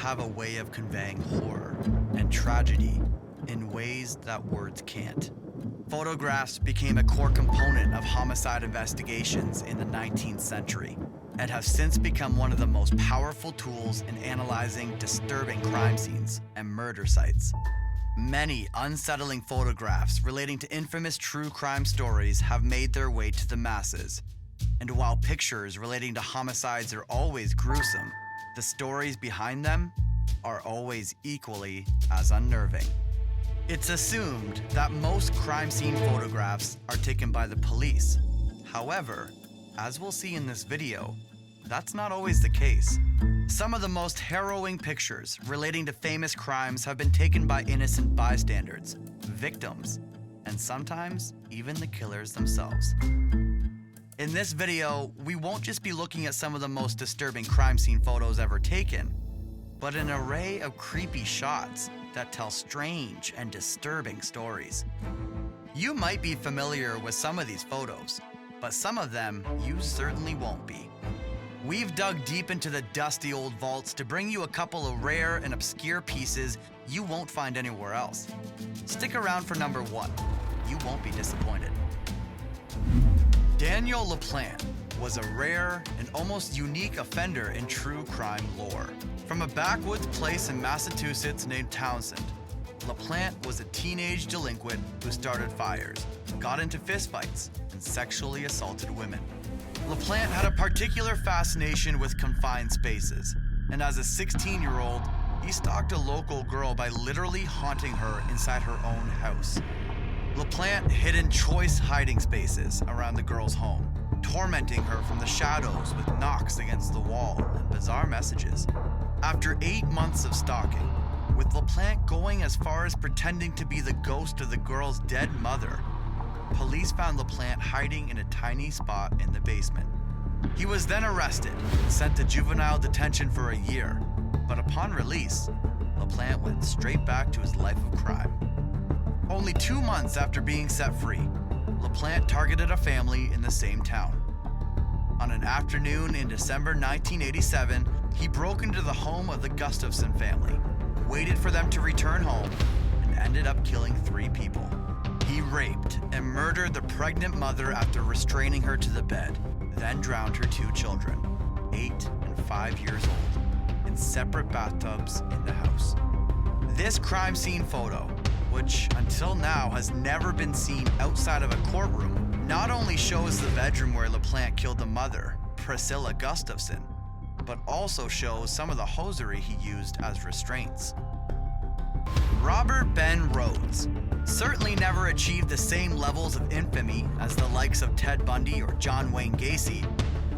have a way of conveying horror and tragedy in ways that words can't. Photographs became a core component of homicide investigations in the 19th century and have since become one of the most powerful tools in analyzing disturbing crime scenes and murder sites. Many unsettling photographs relating to infamous true crime stories have made their way to the masses. And while pictures relating to homicides are always gruesome, the stories behind them are always equally as unnerving. It's assumed that most crime scene photographs are taken by the police. However, as we'll see in this video, that's not always the case. Some of the most harrowing pictures relating to famous crimes have been taken by innocent bystanders, victims, and sometimes even the killers themselves. In this video, we won't just be looking at some of the most disturbing crime scene photos ever taken, but an array of creepy shots that tell strange and disturbing stories. You might be familiar with some of these photos, but some of them you certainly won't be. We've dug deep into the dusty old vaults to bring you a couple of rare and obscure pieces you won't find anywhere else. Stick around for number 1. You won't be disappointed. Daniel LaPlante was a rare and almost unique offender in true crime lore. From a backwoods place in Massachusetts named Townsend, LaPlante was a teenage delinquent who started fires, got into fistfights, and sexually assaulted women. LaPlante had a particular fascination with confined spaces, and as a 16-year-old, he stalked a local girl by literally haunting her inside her own house. LaPlante hid in choice hiding spaces around the girl's home, tormenting her from the shadows with knocks against the wall and bizarre messages. After 8 months of stalking, with LaPlante going as far as pretending to be the ghost of the girl's dead mother, police found LaPlante hiding in a tiny spot in the basement. He was then arrested and sent to juvenile detention for a year, but upon release, LaPlante went straight back to his life of crime. Only 2 months after being set free, LaPlante targeted a family in the same town. On an afternoon in December 1987, he broke into the home of the Gustafson family, waited for them to return home, and ended up killing 3 people. He raped and murdered the pregnant mother after restraining her to the bed, then drowned her 2 children, 8 and 5 years old, in separate bathtubs in the house. This crime scene photo, which until now has never been seen outside of a courtroom, not only shows the bedroom where LaPlante killed the mother, Priscilla Gustafson, but also shows some of the hosiery he used as restraints. Robert Ben Rhodes certainly never achieved the same levels of infamy as the likes of Ted Bundy or John Wayne Gacy,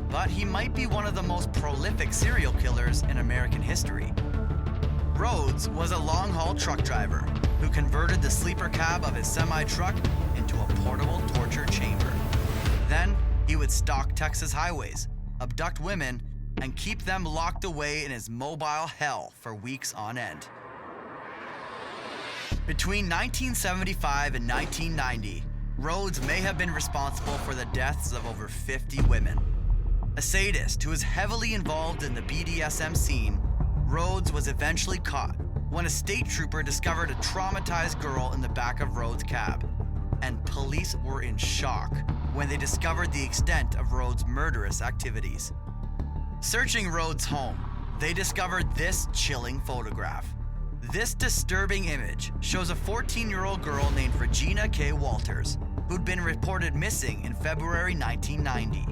but he might be one of the most prolific serial killers in American history. Rhodes was a long-haul truck driver who converted the sleeper cab of his semi-truck into a portable torture chamber. Then, he would stalk Texas highways, abduct women, and keep them locked away in his mobile hell for weeks on end. Between 1975 and 1990, Rhodes may have been responsible for the deaths of over 50 women. A sadist who was heavily involved in the BDSM scene, Rhodes was eventually caught when a state trooper discovered a traumatized girl in the back of Rhodes' cab, and police were in shock when they discovered the extent of Rhodes' murderous activities. Searching Rhodes' home, they discovered this chilling photograph. This disturbing image shows a 14-year-old girl named Regina K. Walters, who'd been reported missing in February 1990.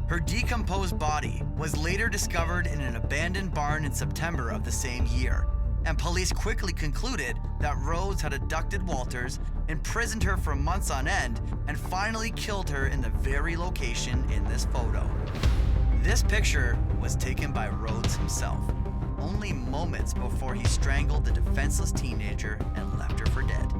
Her decomposed body was later discovered in an abandoned barn in September of the same year, and police quickly concluded that Rhodes had abducted Walters, imprisoned her for months on end, and finally killed her in the very location in this photo. This picture was taken by Rhodes himself, only moments before he strangled the defenseless teenager and left her for dead.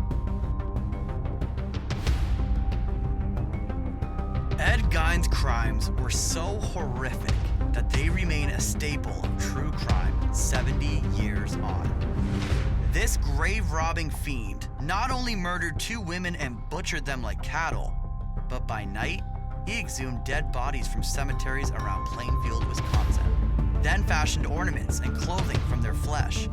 Ed Gein's crimes were so horrific that they remain a staple of true crime 70 years on. This grave-robbing fiend not only murdered 2 women and butchered them like cattle, but by night, he exhumed dead bodies from cemeteries around Plainfield, Wisconsin. then fashioned ornaments and clothing from their flesh.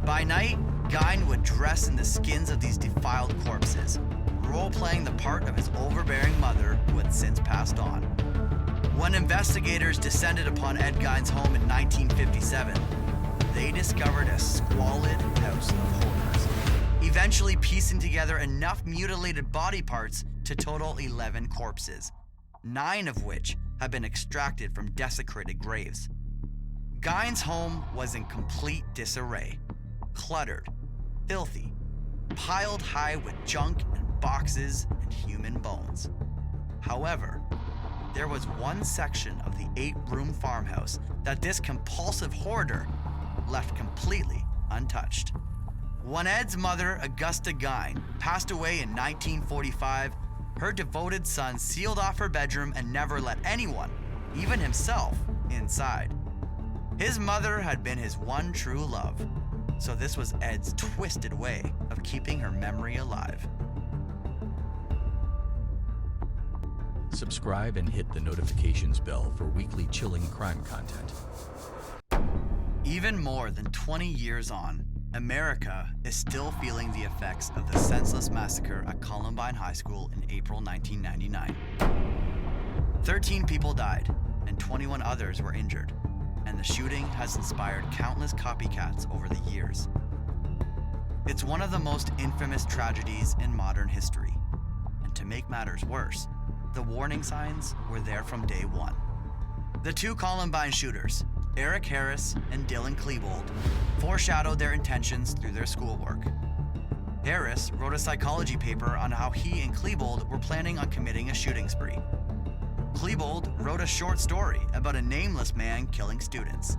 By night, Gein would dress in the skins of these defiled corpses, role-playing the part of his overbearing mother who had since passed on. When investigators descended upon Ed Gein's home in 1957, they discovered a squalid house of horrors, eventually piecing together enough mutilated body parts to total 11 corpses, 9 of which had been extracted from desecrated graves. Gein's home was in complete disarray, cluttered, filthy, piled high with junk and boxes and human bones. However, there was one section of the 8-room farmhouse that this compulsive hoarder left completely untouched. When Ed's mother, Augusta Gein, passed away in 1945, her devoted son sealed off her bedroom and never let anyone, even himself, inside. His mother had been his one true love, so this was Ed's twisted way of keeping her memory alive. Subscribe and hit the notifications bell for weekly chilling crime content. Even more than 20 years on, America is still feeling the effects of the senseless massacre at Columbine High School in April 1999. 13 people died, and 21 others were injured, and the shooting has inspired countless copycats over the years. It's one of the most infamous tragedies in modern history, and to make matters worse, the warning signs were there from day one. The two Columbine shooters, Eric Harris and Dylan Klebold, foreshadowed their intentions through their schoolwork. Harris wrote a psychology paper on how he and Klebold were planning on committing a shooting spree. Klebold wrote a short story about a nameless man killing students.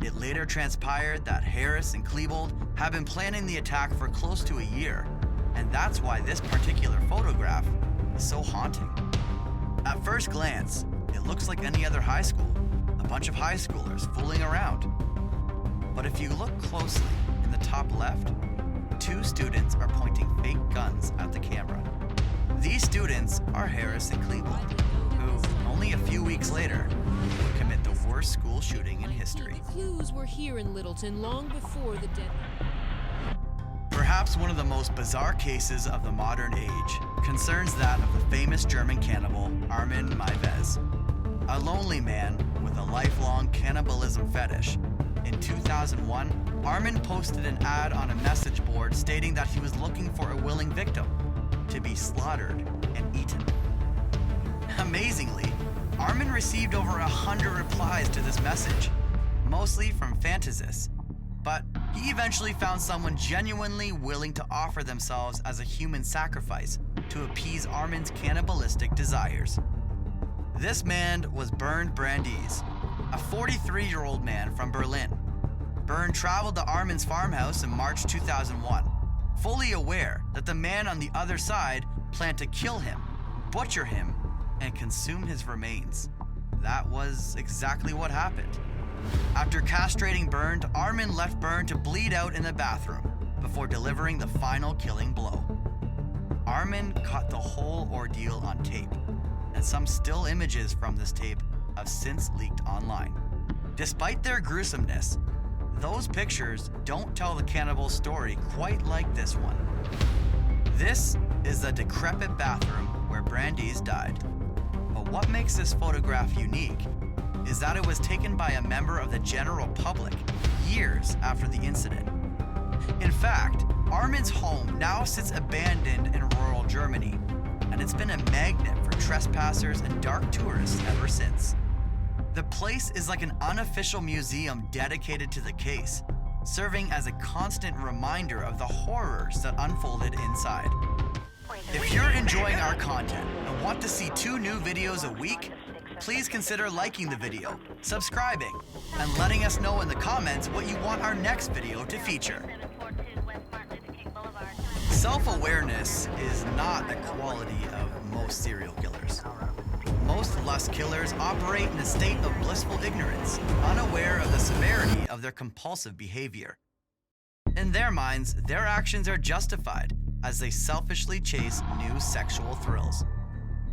It later transpired that Harris and Klebold had been planning the attack for close to a year, and that's why this particular photograph is so haunting. At first glance, it looks like any other high school, a bunch of high schoolers fooling around. But if you look closely in the top left, 2 students are pointing fake guns at the camera. These students are Harris and Klebold, who, only a few weeks later, would commit the worst school shooting in history. The clues were here in Littleton long before the death. Perhaps one of the most bizarre cases of the modern age concerns that of the famous German cannibal Armin Meiwes, a lonely man with a lifelong cannibalism fetish. In 2001, Armin posted an ad on a message board stating that he was looking for a willing victim to be slaughtered and eaten. Amazingly, Armin received over 100 replies to this message, mostly from fantasists, but he eventually found someone genuinely willing to offer themselves as a human sacrifice to appease Armin's cannibalistic desires. This man was Bernd Brandes, a 43-year-old man from Berlin. Bernd traveled to Armin's farmhouse in March 2001, fully aware that the man on the other side planned to kill him, butcher him, and consume his remains. That was exactly what happened. After castrating Bernd, Armin left Bernd to bleed out in the bathroom before delivering the final killing blow. Armin caught the whole ordeal on tape, and some still images from this tape have since leaked online. Despite their gruesomeness, those pictures don't tell the cannibal's story quite like this one. This is the decrepit bathroom where Brandes died. But what makes this photograph unique is that it was taken by a member of the general public years after the incident. In fact, Armin's home now sits abandoned in rural Germany, and it's been a magnet for trespassers and dark tourists ever since. The place is like an unofficial museum dedicated to the case, serving as a constant reminder of the horrors that unfolded inside. If you're enjoying our content and want to see 2 new videos a week, please consider liking the video, subscribing, and letting us know in the comments what you want our next video to feature. Self-awareness is not a quality of most serial killers. Most lust killers operate in a state of blissful ignorance, unaware of the severity of their compulsive behavior. In their minds, their actions are justified as they selfishly chase new sexual thrills.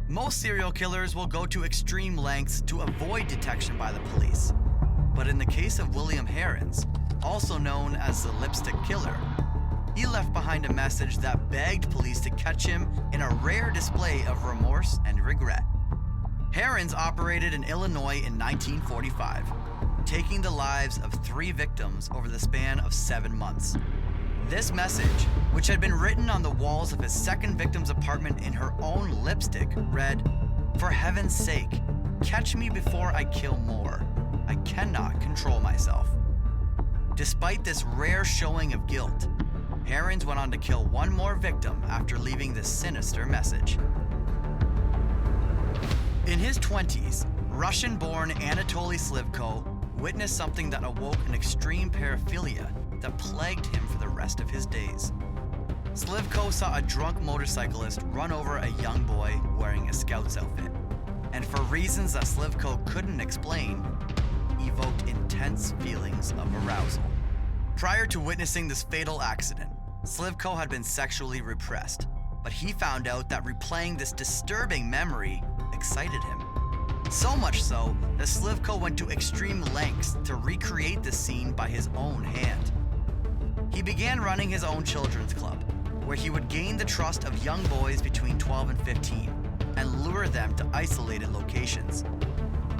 Most serial killers will go to extreme lengths to avoid detection by the police. But in the case of William Herons, also known as the Lipstick Killer, he left behind a message that begged police to catch him in a rare display of remorse and regret. Herons operated in Illinois in 1945, taking the lives of 3 victims over the span of 7 months. This message, which had been written on the walls of his second victim's apartment in her own lipstick, read, "For heaven's sake, catch me before I kill more. I cannot control myself." Despite this rare showing of guilt, Herons went on to kill one more victim after leaving this sinister message. In his 20s, Russian-born Anatoly Slivko witnessed something that awoke an extreme paraphilia that plagued him for the rest of his days. Slivko saw a drunk motorcyclist run over a young boy wearing a scout's outfit, and for reasons that Slivko couldn't explain, evoked intense feelings of arousal. Prior to witnessing this fatal accident, Slivko had been sexually repressed, but he found out that replaying this disturbing memory excited him. So much so that Slivko went to extreme lengths to recreate this scene by his own hand. He began running his own children's club, where he would gain the trust of young boys between 12 and 15 and lure them to isolated locations.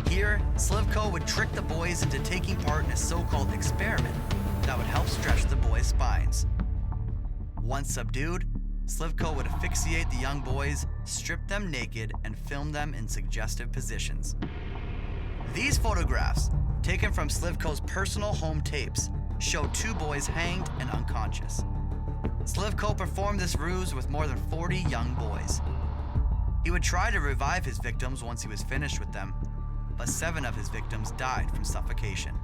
Here, Slivko would trick the boys into taking part in a so-called experiment that would help stretch the boys' spines. Once subdued, Slivko would asphyxiate the young boys, strip them naked, and film them in suggestive positions. These photographs, taken from Slivko's personal home tapes, show 2 boys hanged and unconscious. Slivko performed this ruse with more than 40 young boys. He would try to revive his victims once he was finished with them, but 7 of his victims died from suffocation.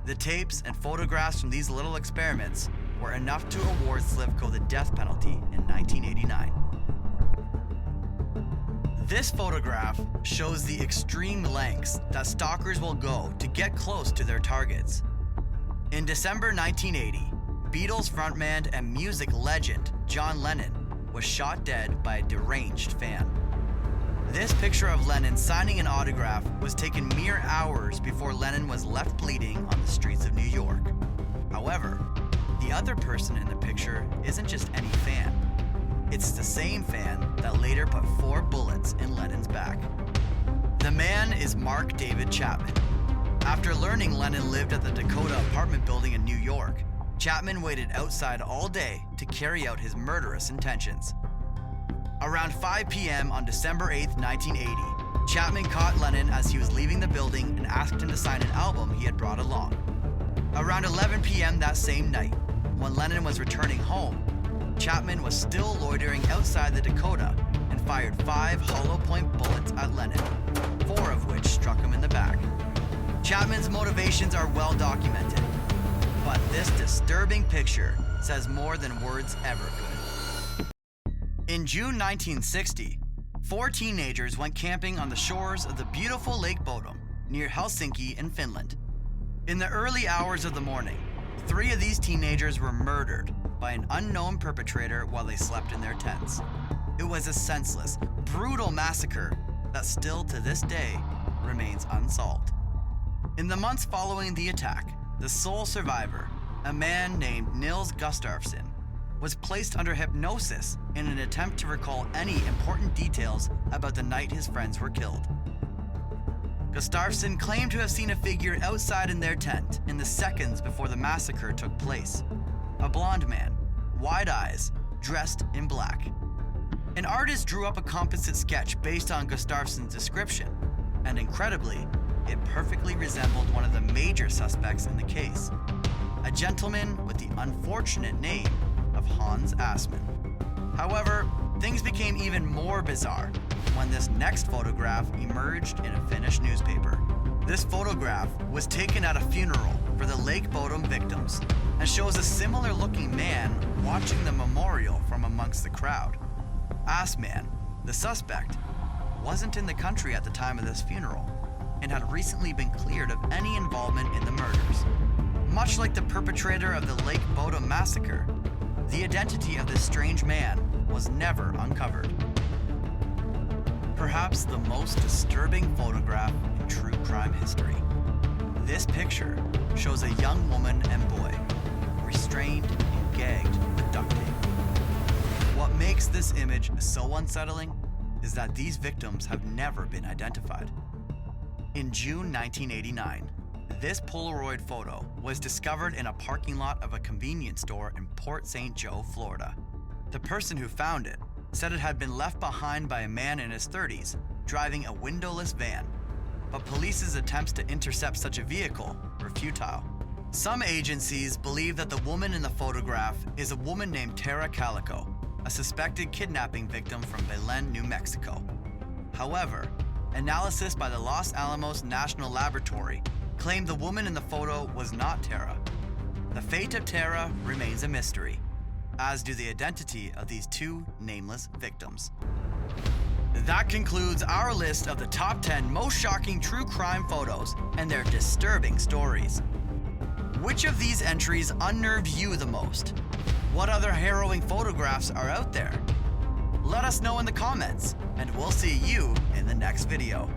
The tapes and photographs from these little experiments were enough to award Slivko the death penalty in 1989. This photograph shows the extreme lengths that stalkers will go to get close to their targets. In December 1980, Beatles frontman and music legend John Lennon was shot dead by a deranged fan. This picture of Lennon signing an autograph was taken mere hours before Lennon was left bleeding on the streets of New York. However, the other person in the picture isn't just any fan. It's the same fan that later put 4 bullets in Lennon's back. The man is Mark David Chapman. After learning Lennon lived at the Dakota apartment building in New York, Chapman waited outside all day to carry out his murderous intentions. Around 5 p.m. on December 8, 1980, Chapman caught Lennon as he was leaving the building and asked him to sign an album he had brought along. Around 11 p.m. that same night, when Lennon was returning home, Chapman was still loitering outside the Dakota and fired 5 hollow-point bullets at Lennon, 4 of which struck him in the back. Chapman's motivations are well documented, but this disturbing picture says more than words ever could. In June 1960, 4 teenagers went camping on the shores of the beautiful Lake Bodom near Helsinki in Finland. In the early hours of the morning, 3 of these teenagers were murdered by an unknown perpetrator while they slept in their tents. It was a senseless, brutal massacre that still to this day remains unsolved. In the months following the attack, the sole survivor, a man named Nils Gustafsson, was placed under hypnosis in an attempt to recall any important details about the night his friends were killed. Gustafsson claimed to have seen a figure outside in their tent in the seconds before the massacre took place. A blonde man, wide eyes, dressed in black. An artist drew up a composite sketch based on Gustafsson's description, and incredibly, it perfectly resembled one of the major suspects in the case, a gentleman with the unfortunate name of Hans Assmann. However, things became even more bizarre when this next photograph emerged in a Finnish newspaper. This photograph was taken at a funeral for the Lake Bodom victims and shows a similar-looking man watching the memorial from amongst the crowd. Assmann, the suspect, wasn't in the country at the time of this funeral and had recently been cleared of any involvement in the murders. Much like the perpetrator of the Lake Bodom massacre, the identity of this strange man was never uncovered. Perhaps the most disturbing photograph in true crime history. This picture shows a young woman and boy restrained and gagged with duct tape. What makes this image so unsettling is that these victims have never been identified. In June 1989, this Polaroid photo was discovered in a parking lot of a convenience store in Port St. Joe, Florida. The person who found it said it had been left behind by a man in his 30s driving a windowless van, but police's attempts to intercept such a vehicle were futile. Some agencies believe that the woman in the photograph is a woman named Tara Calico, a suspected kidnapping victim from Belen, New Mexico. However, analysis by the Los Alamos National Laboratory claimed the woman in the photo was not Tara. The fate of Tara remains a mystery, as do the identity of these two nameless victims. That concludes our list of the top 10 most shocking true crime photos and their disturbing stories. Which of these entries unnerved you the most? What other harrowing photographs are out there? Let us know in the comments, and we'll see you in the next video.